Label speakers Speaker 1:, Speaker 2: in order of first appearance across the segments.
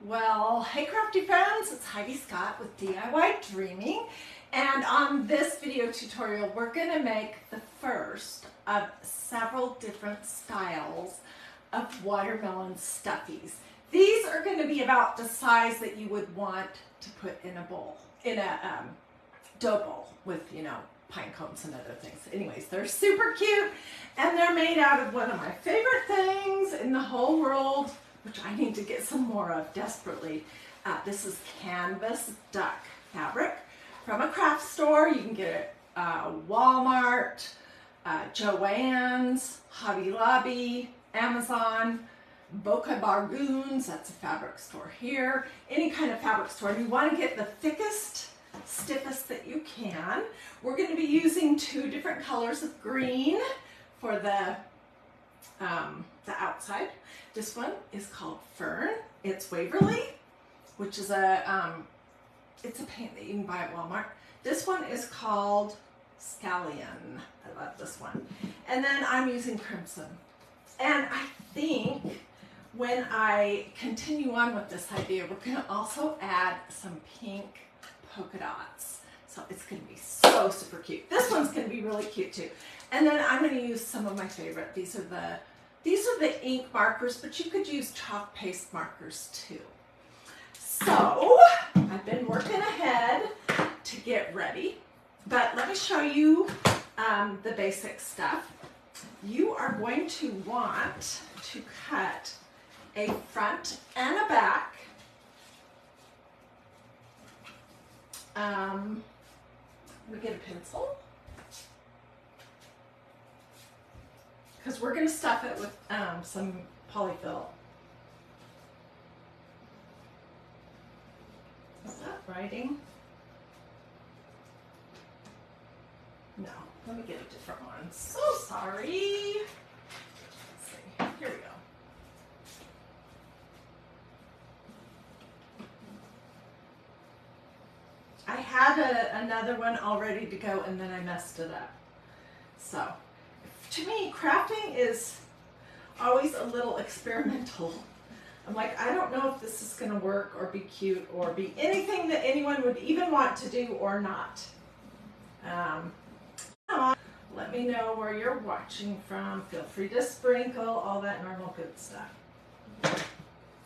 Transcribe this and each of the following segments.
Speaker 1: Well, hey crafty friends, it's Hiedi Scott with DiyDreaming, and on this video tutorial we're going to make the first of several different styles of watermelon stuffies. These are going to be about the size that you would want to put in a bowl, in a dough bowl with, pine cones and other things. Anyways, they're super cute and they're made out of one of my favorite things in the whole world, which I need to get some more of desperately. This is canvas duck fabric from a craft store. You can get it Walmart, Joann's, Hobby Lobby, Amazon, Boca Bargoons, that's a fabric store here, any kind of fabric store. And you want to get the thickest, stiffest that you can. We're going to be using two different colors of green for the outside. This one is called Fern. It's Waverly, which is it's a paint that you can buy at Walmart. This one is called Scallion. I love this one. And then I'm using Crimson. And I think when I continue on with this idea, we're going to also add some pink polka dots. So it's going to be so super cute. This one's going to be really cute too. And then I'm going to use some of my favorite. These are the ink markers, but you could use chalk paste markers too. So I've been working ahead to get ready, but let me show you the basic stuff. You are going to want to cut a front and a back. Let me get a pencil, because we're going to stuff it with some polyfill. Is that writing? No, let me get a different one. So sorry. Let's see. Here we go. I had another one all ready to go and then I messed it up. So, to me, crafting is always a little experimental. I'm like, I don't know if this is going to work or be cute or be anything that anyone would even want to do or not. Let me know where you're watching from. Feel free to sprinkle, all that normal good stuff.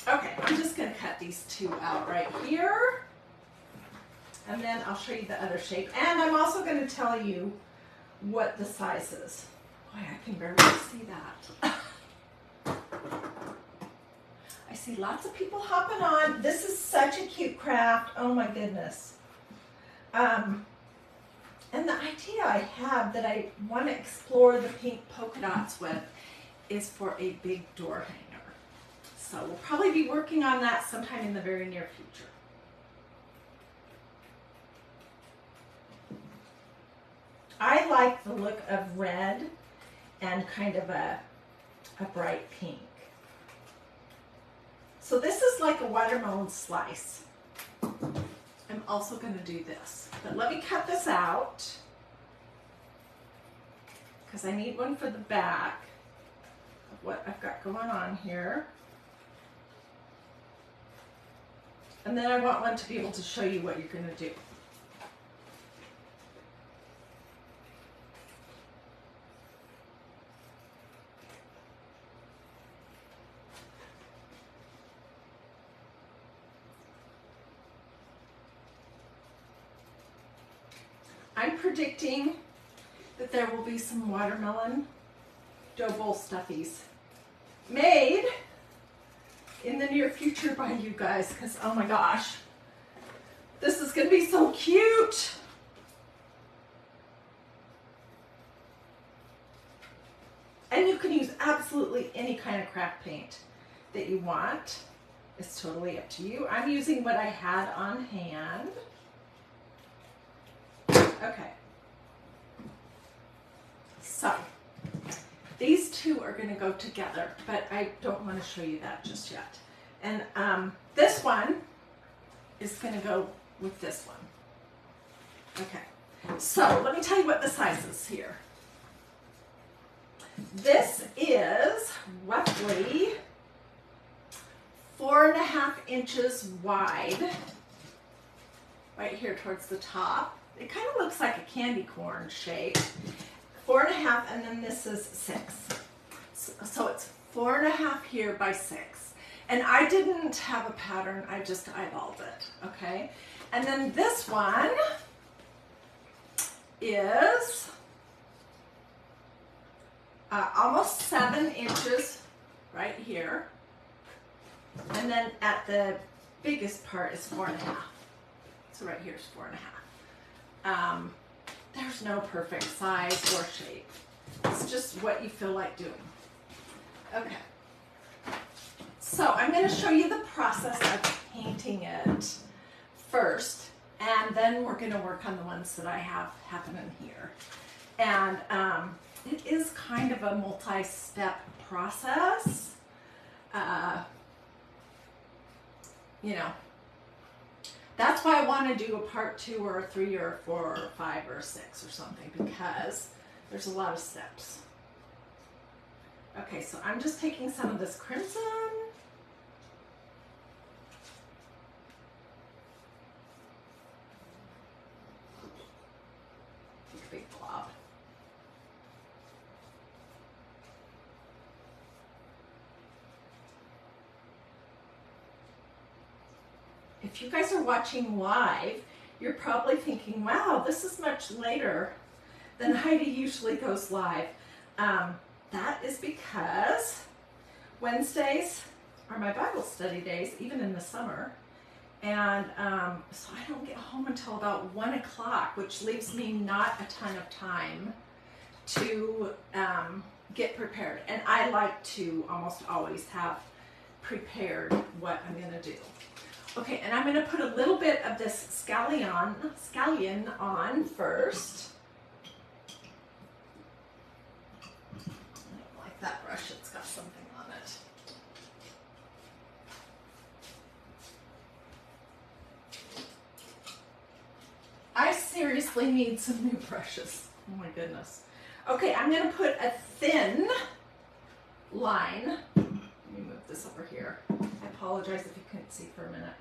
Speaker 1: Okay, I'm just going to cut these two out right here. And then I'll show you the other shape. And I'm also going to tell you what the size is. Boy, I can barely see that. I see lots of people hopping on. This is such a cute craft. Oh my goodness. And the idea I have that I want to explore the pink polka dots with is for a big door hanger. So we'll probably be working on that sometime in the very near future. I like the look of red and kind of a bright pink. So this is like a watermelon slice. I'm also going to do this, but let me cut this out because I need one for the back of what I've got going on here. And then I want one to be able to show you what you're going to do. I'm predicting that there will be some watermelon dough bowl stuffies made in the near future by you guys, because oh my gosh, this is going to be so cute. And you can use absolutely any kind of craft paint that you want. It's totally up to you. I'm using what I had on hand. Okay, so these two are going to go together, but I don't want to show you that just yet. And this one is going to go with this one. Okay, so let me tell you what the size is here. This is roughly 4.5 inches wide, right here towards the top. It kind of looks like a candy corn shape. 4.5, and then this is 6. So it's 4.5 here by 6. And I didn't have a pattern, I just eyeballed it, okay? And then this one is almost 7 inches right here. And then at the biggest part is 4.5. So right here is 4.5. There's no perfect size or shape. It's just what you feel like doing. Okay. So I'm going to show you the process of painting it first, and then we're going to work on the ones that I have happening here. And it is kind of a multi-step process. You know, that's why I want to do a part 2 or a 3 or a 4 or a 5 or a 6 or something, because there's a lot of steps. Okay, so I'm just taking some of this crimson. Take a big blob. If you guys are watching live, you're probably thinking, wow, this is much later than Hiedi usually goes live. That is because Wednesdays are my Bible study days, even in the summer. And so I don't get home until about 1 o'clock, which leaves me not a ton of time to get prepared. And I like to almost always have prepared what I'm going to do. Okay, and I'm going to put a little bit of this scallion on first. I don't like that brush, it's got something on it. I seriously need some new brushes. Oh my goodness. Okay, I'm going to put a thin line. Let me move this over here. I apologize if you couldn't see for a minute.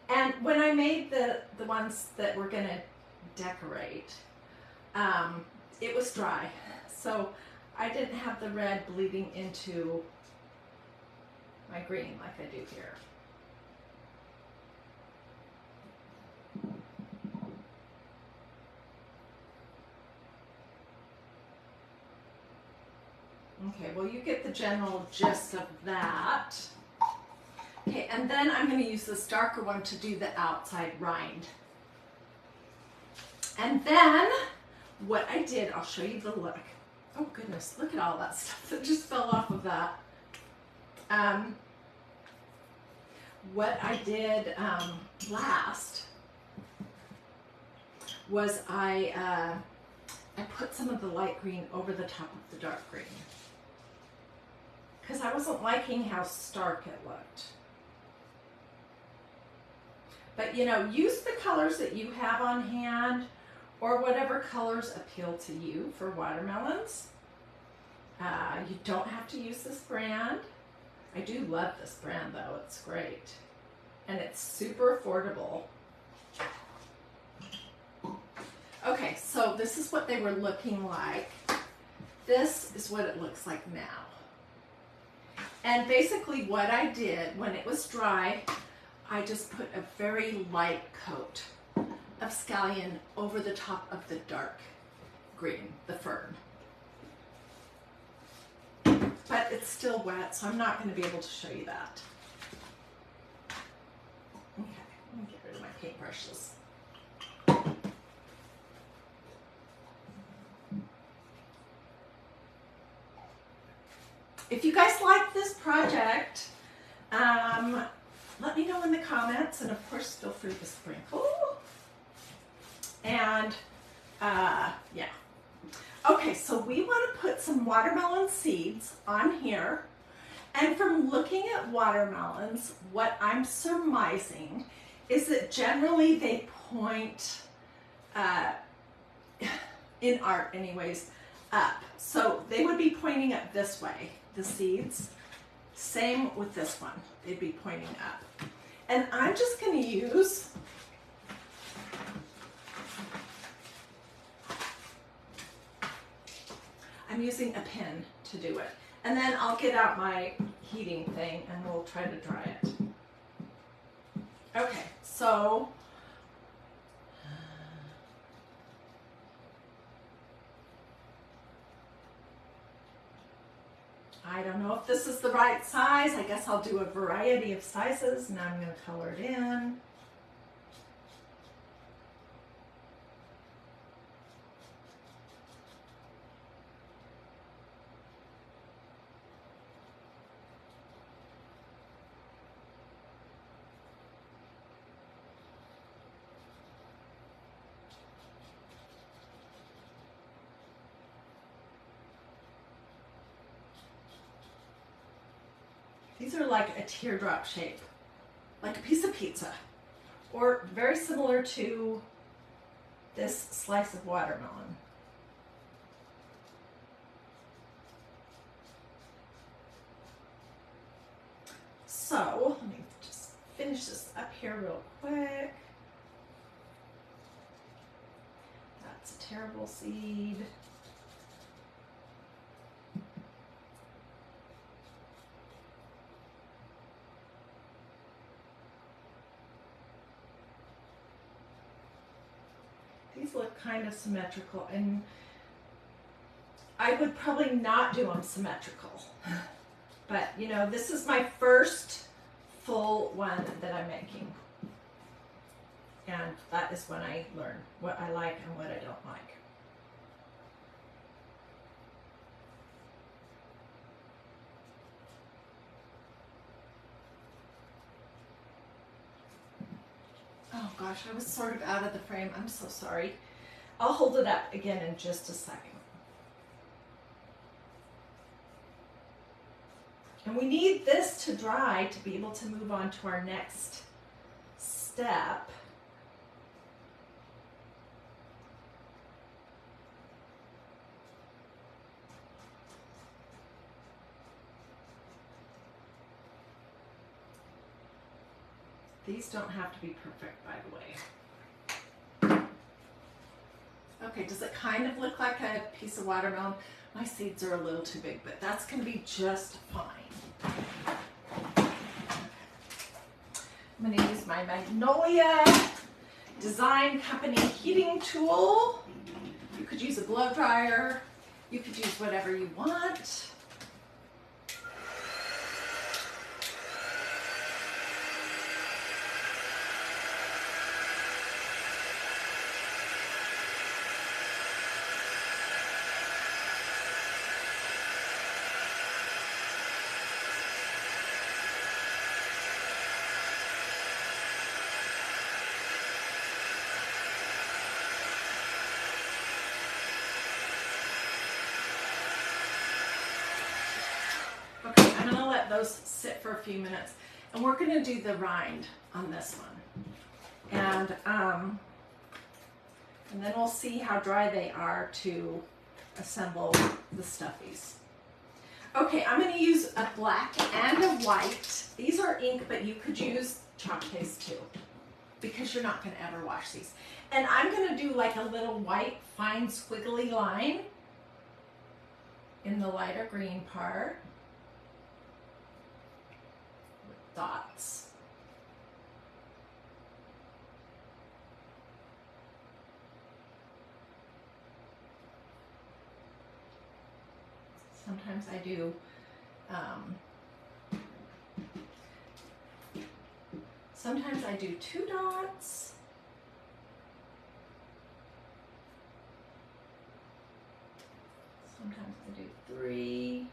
Speaker 1: And when I made the ones that we're going to decorate, it was dry. So I didn't have the red bleeding into my green like I do here. Okay, well, you get the general gist of that. Okay, and then I'm going to use this darker one to do the outside rind. And then what I did, I'll show you the look. Oh goodness, look at all that stuff that just fell off of that. What I did last was I put some of the light green over the top of the dark green, because I wasn't liking how stark it looked. But you know, use the colors that you have on hand, or whatever colors appeal to you for watermelons. You don't have to use this brand. I do love this brand though, it's great. And it's super affordable. Okay, so this is what they were looking like. This is what it looks like now. And basically what I did when it was dry, I just put a very light coat of scallion over the top of the dark green, the fern. But it's still wet, so I'm not going to be able to show you that. Okay, let me get rid of my paintbrushes. If you guys like this project, let me know in the comments, and of course feel free to sprinkle. And yeah. Okay, so we want to put some watermelon seeds on here. And from looking at watermelons, what I'm surmising is that generally they point in art anyways, up. So they would be pointing up this way, the seeds. Same with this one, they'd be pointing up. And I'm just gonna use I'm using a pin to do it. And then I'll get out my heating thing and we'll try to dry it. Okay, so I don't know if this is the right size. I guess I'll do a variety of sizes. Now I'm going to color it in. These are like a teardrop shape, like a piece of pizza, or very similar to this slice of watermelon. So let me just finish this up here real quick. That's a terrible seed. These look kind of symmetrical, and I would probably not do them symmetrical. But you know, this is my first full one that I'm making. And that is when I learn what I like and what I don't like. Oh gosh, I was sort of out of the frame. I'm so sorry. I'll hold it up again in just a second. And we need this to dry to be able to move on to our next step. These don't have to be perfect, by the way. Okay, does it kind of look like a piece of watermelon? My seeds are a little too big, but that's going to be just fine. I'm going to use my Magnolia Design Company heating tool. You could use a blow dryer. You could use whatever you want. Those sit for a few minutes, and we're going to do the rind on this one, and then we'll see how dry they are to assemble the stuffies. Okay, I'm going to use a black and a white. These are ink, but you could use chalk paste too, because you're not going to ever wash these. And I'm going to do like a little white fine squiggly line in the lighter green part. Dots. Sometimes I do sometimes I do 2 dots. Sometimes I do 3.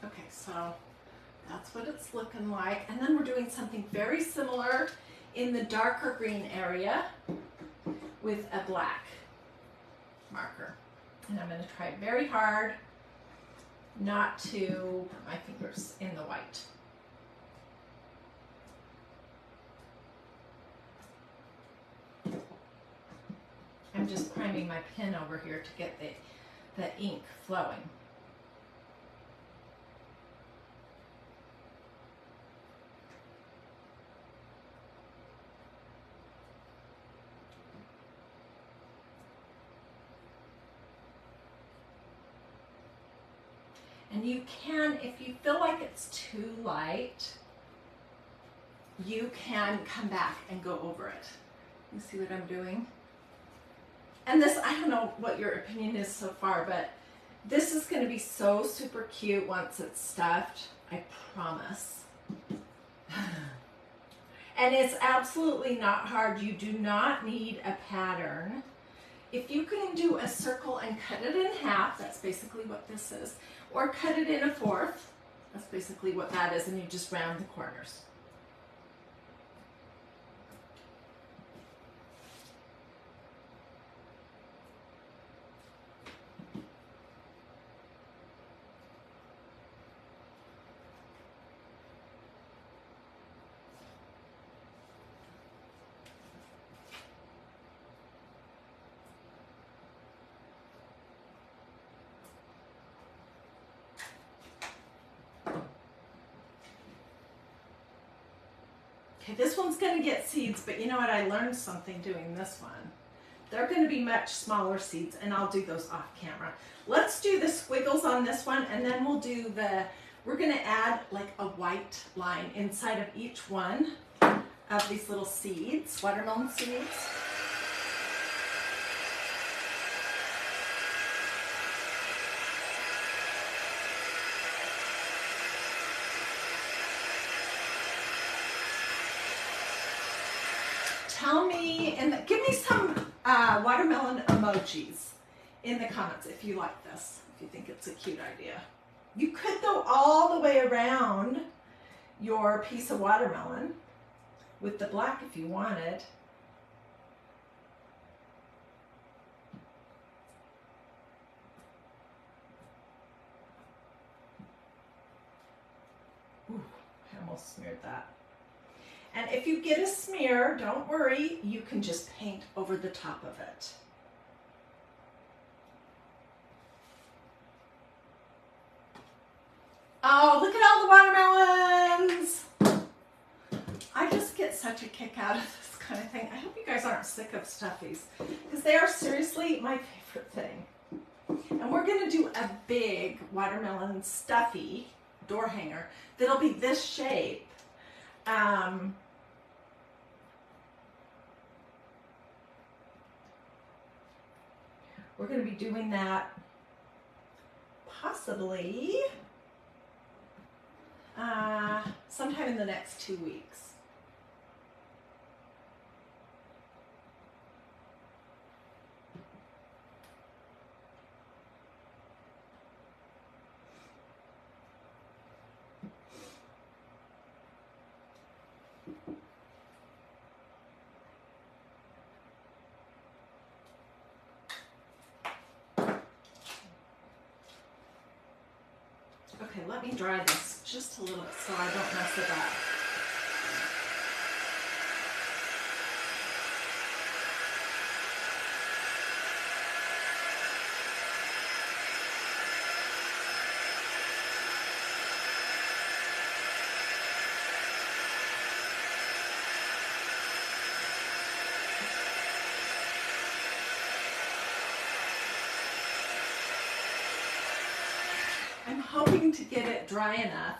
Speaker 1: Okay, so that's what it's looking like. And then we're doing something very similar in the darker green area with a black marker. And I'm going to try very hard not to put my fingers in the white. I'm just priming my pen over here to get the ink flowing. And you can, if you feel like it's too light, you can come back and go over it. You see what I'm doing? And this, I don't know what your opinion is so far, but this is going to be so super cute once it's stuffed. I promise. And it's absolutely not hard. You do not need a pattern. If you can do a circle and cut it in half, that's basically what this is. Or cut it in a fourth, that's basically what that is, and you just round the corners. Okay, this one's going to get seeds, but you know what? I learned something doing this one. They're going to be much smaller seeds, and I'll do those off camera. Let's do the squiggles on this one, and then we'll do we're going to add like a white line inside of each one of these little seeds, watermelon seeds. Tell me, and give me some watermelon emojis in the comments if you like this, if you think it's a cute idea. You could go all the way around your piece of watermelon with the black if you wanted. Ooh, I almost smeared that. And if you get a smear, don't worry, you can just paint over the top of it. Oh, look at all the watermelons! I just get such a kick out of this kind of thing. I hope you guys aren't sick of Stuffies, because they are seriously my favorite thing. And we're gonna do a big watermelon stuffy door hanger that'll be this shape. We're going to be doing that possibly sometime in the next 2 weeks. Okay, let me dry this just a little bit so I don't mess it up. I'm hoping to get it dry enough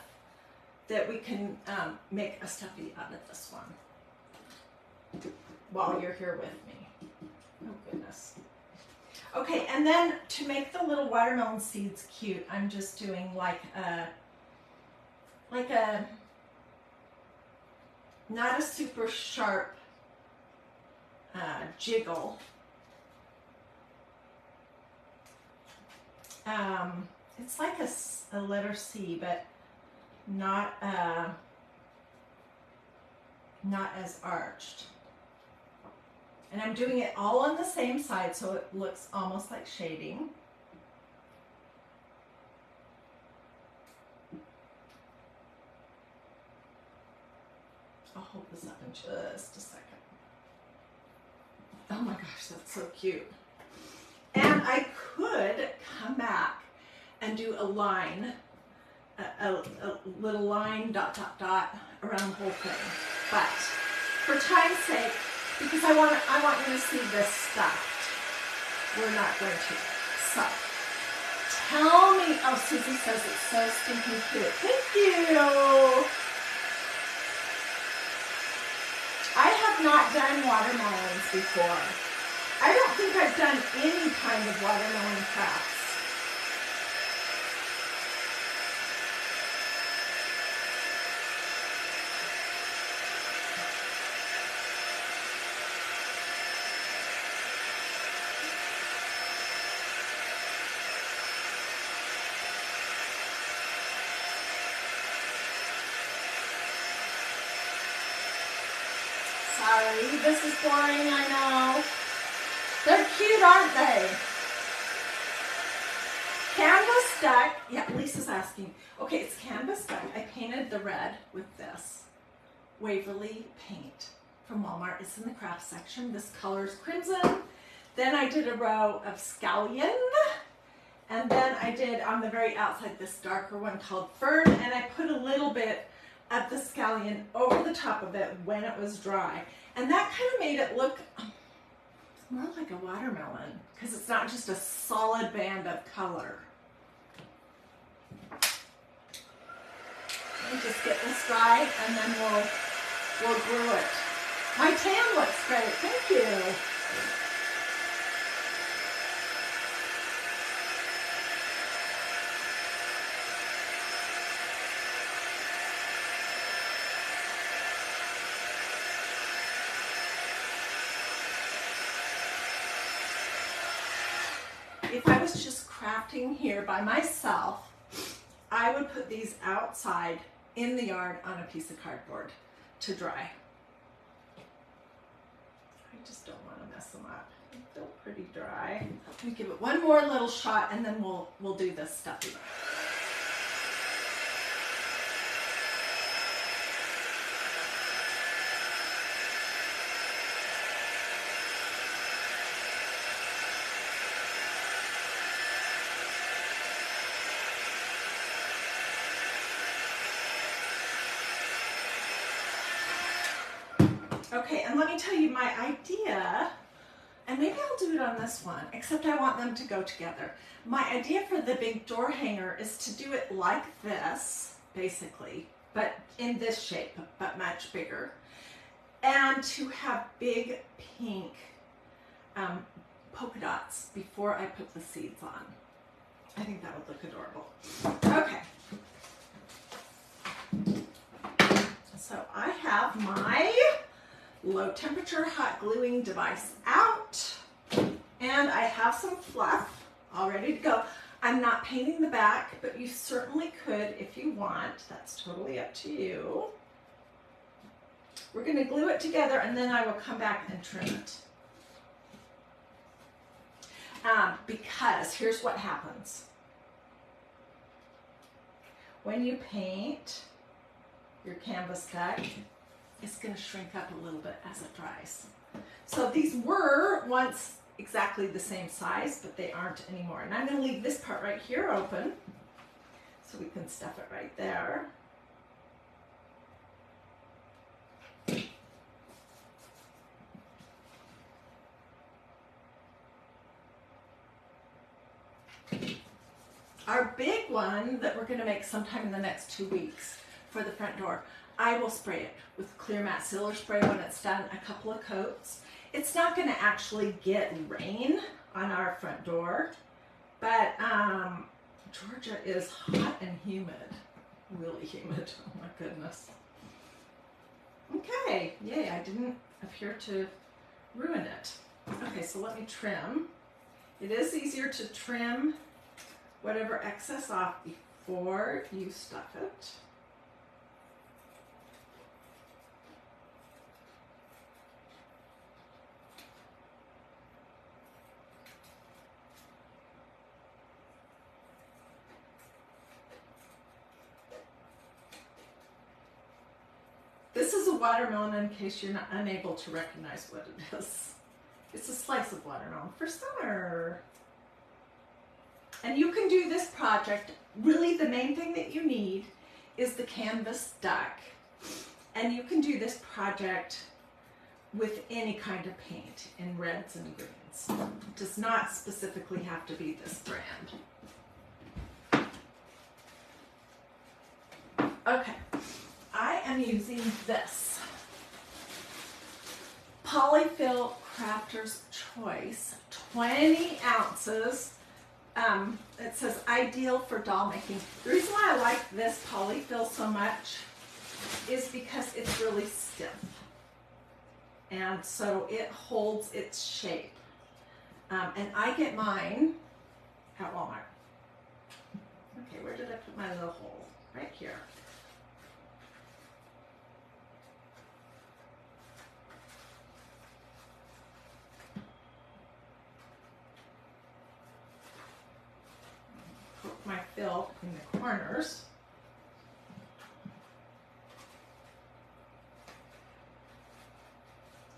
Speaker 1: that we can make a stuffy out of this one while you're here with me. Oh goodness. Okay, and then to make the little watermelon seeds cute, I'm just doing like a not a super sharp jiggle. It's like a letter C, but not as arched. And I'm doing it all on the same side, so it looks almost like shading. I'll hold this up in just a second. Oh my gosh, that's so cute. And I could come back and do a line, a little line, dot, dot, dot around the whole thing. But for time's sake, because I want you to see this stuffed, we're not going to. So, tell me, oh, Susie says it's so stinking cute. Thank you. I have not done watermelons before. I don't think I've done any kind of watermelon crafts. Sorry, this is boring, I know. They're cute, aren't they? Canvas stuck. Yeah, Lisa's asking. Okay, it's canvas stuck. I painted the red with this Waverly paint from Walmart. It's in the craft section. This color is crimson. Then I did a row of scallion. And then I did on the very outside this darker one called fern. And I put a little bit of the scallion over the top of it when it was dry. And that kind of made it look more like a watermelon because it's not just a solid band of color. Let me just get this dry and then we'll glue it. My tan looks great, thank you. If I was just crafting here by myself, I would put these outside in the yard on a piece of cardboard to dry. I just don't want to mess them up. They feel pretty dry. Let me give it one more little shot and then we'll do this stuffy. Okay, and let me tell you my idea, and maybe I'll do it on this one, except I want them to go together. My idea for the big door hanger is to do it like this, basically, but in this shape, but much bigger. And to have big pink polka dots before I put the seeds on. I think that would look adorable. Okay. So I have my low temperature hot gluing device out and I have some fluff all ready to go. I'm not painting the back, but you certainly could if you want. That's totally up to you. We're going to glue it together and then I will come back and trim it. Because here's what happens. When you paint your canvas deck, it's going to shrink up a little bit as it dries. So these were once exactly the same size, but they aren't anymore. And I'm going to leave this part right here open so we can stuff it right there. Our big one that we're going to make sometime in the next 2 weeks for the front door, I will spray it with clear matte sealer spray when it's done, a couple of coats. It's not going to actually get rain on our front door, but Georgia is hot and humid, really humid, oh my goodness. Okay, yay, I didn't appear to ruin it. Okay, so let me trim. It is easier to trim whatever excess off before you stuff it. This is a watermelon in case you're not unable to recognize what it is. It's a slice of watermelon for summer. And you can do this project. Really, the main thing that you need is the canvas duck. And you can do this project with any kind of paint in reds and greens. It does not specifically have to be this brand. Okay, I am using this Polyfill Crafter's Choice, 20 ounces. It says ideal for doll making. The reason why I like this polyfill so much is because it's really stiff. And so it holds its shape. And I get mine at Walmart. Okay, where did I put my little hole? Right here. My fill in the corners.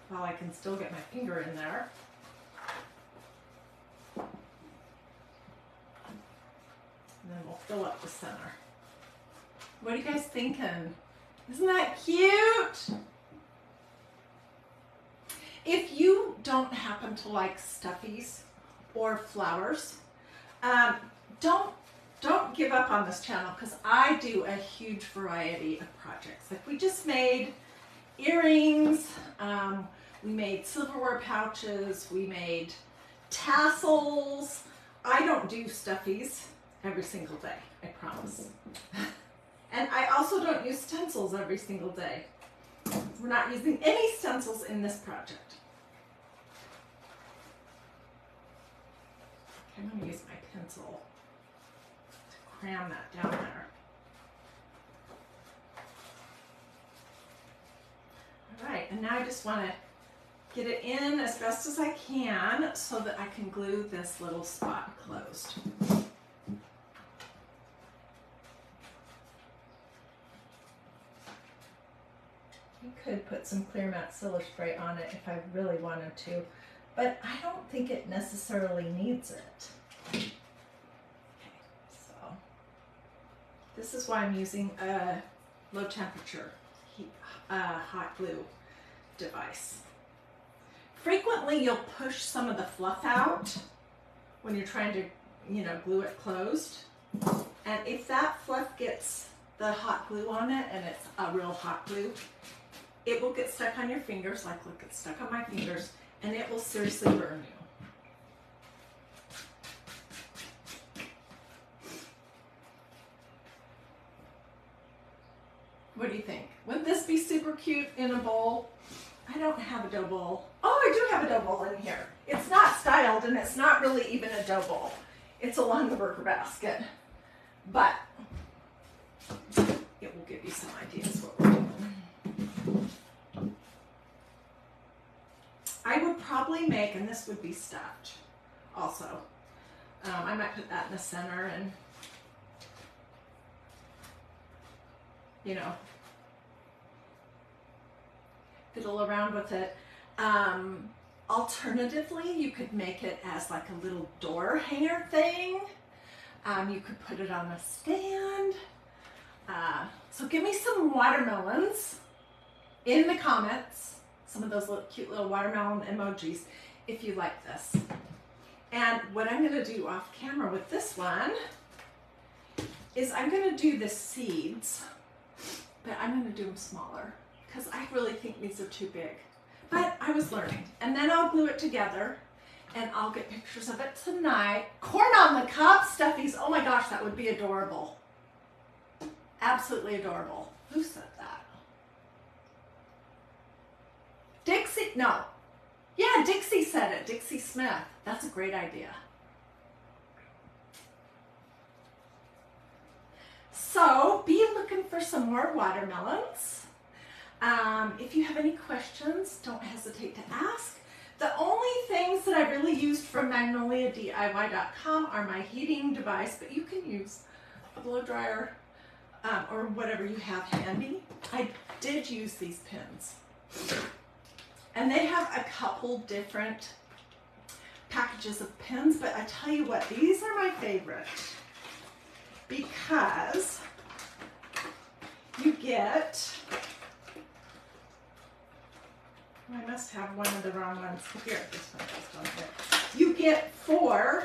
Speaker 1: While I can still get my finger in there. And then we'll fill up the center. What are you guys thinking? Isn't that cute? If you don't happen to like stuffies or flowers, don't give up on this channel, because I do a huge variety of projects. Like we just made earrings, we made silverware pouches, we made tassels. I don't do stuffies every single day, I promise. And I also don't use stencils every single day. We're not using any stencils in this project. Okay, I'm going to use my pencil. Cram that down there. All right, and now I just want to get it in as best as I can so that I can glue this little spot closed. You could put some clear matte silver spray on it if I really wanted to, but I don't think it necessarily needs it. This is why I'm using a low temperature hot glue device. Frequently you'll push some of the fluff out when you're trying to, glue it closed. And if that fluff gets the hot glue on it, and it's a real hot glue, it will get stuck on your fingers, like look, it's stuck on my fingers, and it will seriously burn you. What do you think? Wouldn't this be super cute in a bowl? I don't have a dough bowl. Oh, I do have a dough bowl in here. It's not styled, and it's not really even a dough bowl. It's a Longaberger basket. But it will give you some ideas what we're doing. I would probably make, and this would be stuffed also. I might put that in the center and fiddle around with it. Alternatively, you could make it as like a little door hanger thing. You could put it on a stand. So give me some watermelons in the comments, some of those cute little watermelon emojis if you like this. And what I'm going to do off camera with this one is I'm going to do the seeds, but I'm going to do them smaller because I really think these are too big. But I was learning. And then I'll glue it together and I'll get pictures of it tonight. Corn on the cob stuffies. Oh my gosh, that would be adorable. Absolutely adorable. Who said that? Dixie? No. Yeah, Dixie said it. Dixie Smith. That's a great idea. So be looking for some more watermelons. If you have any questions, don't hesitate to ask. The only things that I really used from MagnoliaDIY.com are my heating device, but you can use a blow dryer, or whatever you have handy. I did use these pins. And they have a couple different packages of pins, but I tell you what, these are my favorite because you get, I must have one of the wrong ones. Here, this one here. You get 4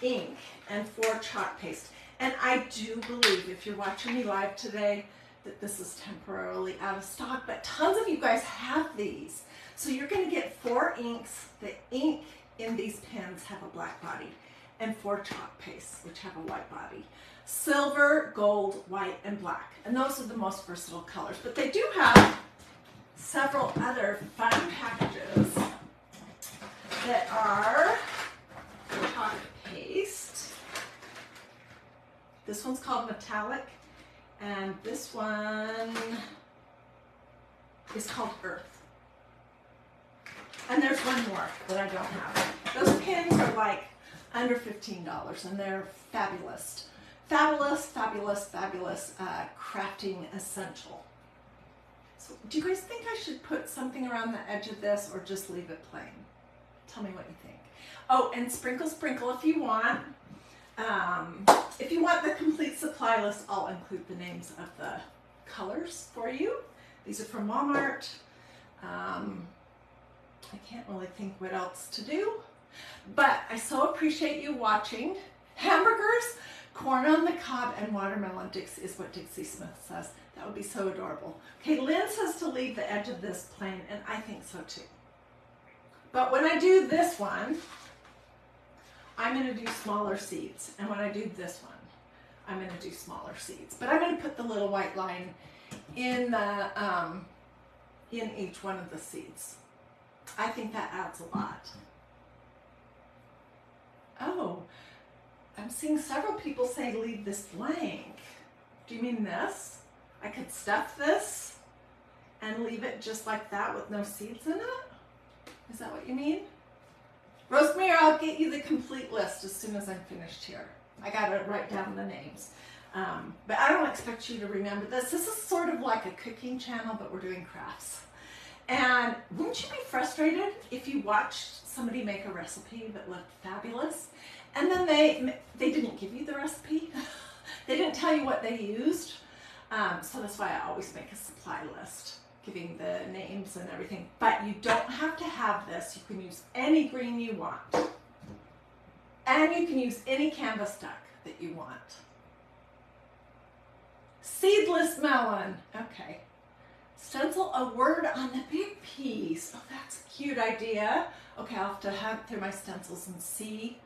Speaker 1: ink and 4 chalk paste. And I do believe, if you're watching me live today, that this is temporarily out of stock, but tons of you guys have these. So you're going to get 4 inks. The ink in these pens have a black body, and 4 chalk pastes, which have a white body. Silver, gold, white, and black. And those are the most versatile colors. But they do have several other fun packages that are chalk paste. This one's called Metallic, and this one is called Earth. And there's one more that I don't have. Those pins are like under $15, and they're fabulous. Fabulous, fabulous, fabulous crafting essential. So do you guys think I should put something around the edge of this or just leave it plain? Tell me what you think. Oh, and sprinkle, sprinkle if you want. If you want the complete supply list, I'll include the names of the colors for you. These are from Walmart. I can't really think what else to do, but I so appreciate you watching. Hamburgers, corn on the cob, and watermelon is what Dixie Smith says. That would be so adorable. Okay, Lynn says to leave the edge of this plain, and I think so too. But when I do this one, I'm going to do smaller seeds, and when I do this one, I'm going to do smaller seeds. But I'm going to put the little white line in the in each one of the seeds. I think that adds a lot. Oh, I'm seeing several people say leave this blank. Do you mean this? I could stuff this and leave it just like that with no seeds in it? Is that what you mean? Rosemary, I'll get you the complete list as soon as I'm finished here. I gotta write down the names. But I don't expect you to remember this. This is sort of like a cooking channel, but we're doing crafts. And wouldn't you be frustrated if you watched somebody make a recipe that looked fabulous, and then they didn't give you the recipe? They didn't tell you what they used. So that's why I always make a supply list, giving the names and everything. But you don't have to have this. You can use any green you want. And you can use any canvas duck that you want. Seedless melon. Okay. Stencil a word on the big piece. Oh, that's a cute idea. Okay, I'll have to hunt through my stencils and see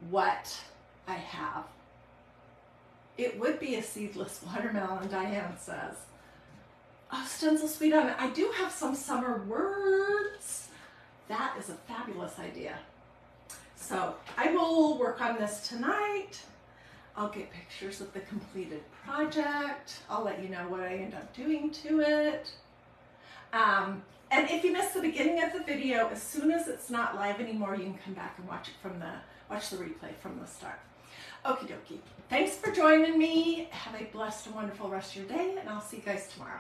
Speaker 1: what I have. It would be a seedless watermelon, Diane says. Oh, stencil sweet on it. I do have some summer words. That is a fabulous idea. So I will work on this tonight. I'll get pictures of the completed project. I'll let you know what I end up doing to it. And if you missed the beginning of the video, as soon as it's not live anymore, you can come back and watch the replay from the start. Okie dokie. Thanks for joining me. Have a blessed and wonderful rest of your day, and I'll see you guys tomorrow.